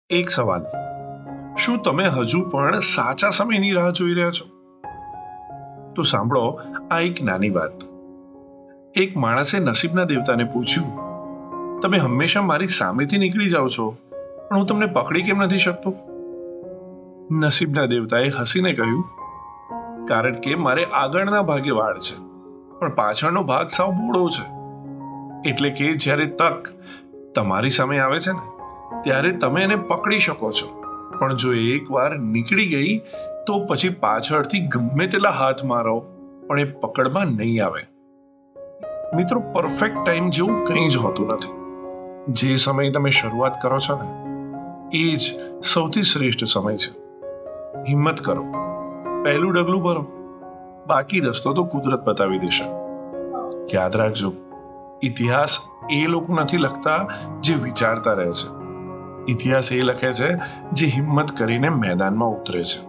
એક સવાલ, શું તમે હજુ પણ સાચા સમયની રાહ જોઈ રહ્યા છો? તો સાંભળો આ એક નાની વાત. એક માણસે નસીબના દેવતાને પૂછ્યું, તમે હંમેશા મારી સામેથી નીકળી જાઓ છો, પણ હું તમને પકડી કેમ નથી શકતો? નસીબના દેવતાએ હસીને કહ્યું, કારણ કે મારે આગળના ભાગે વાડ છે, પણ પાછળનો ભાગ સાવ બોળો છે. એટલે કે જ્યારે તક તમારી સામે આવે છે ને, ત્યારે તમે એને પકડી શકો છો, પણ જો એકવાર નીકળી ગઈ તો પછી પાછળથી ગમે તેટલા હાથ મારો પણ એ પકડમાં નહીં આવે. મિત્રો, પરફેક્ટ ટાઈમ જેવું કંઈ જ હોતું નથી. જે સમય તમે શરૂઆત કરો છો ને, એ જ સૌથી શ્રેષ્ઠ સમય છે. હિંમત કરો, પહેલું ડગલું ભરો, બાકી રસ્તો તો કુદરત બતાવી દેશે. યાદ રાખજો, ઇતિહાસ એ લોકો નથી લખતા જે વિચારતા રહે છે. ઇતિહાસ એ લખે છે જે હિંમત કરીને મેદાનમાં ઉતરે છે.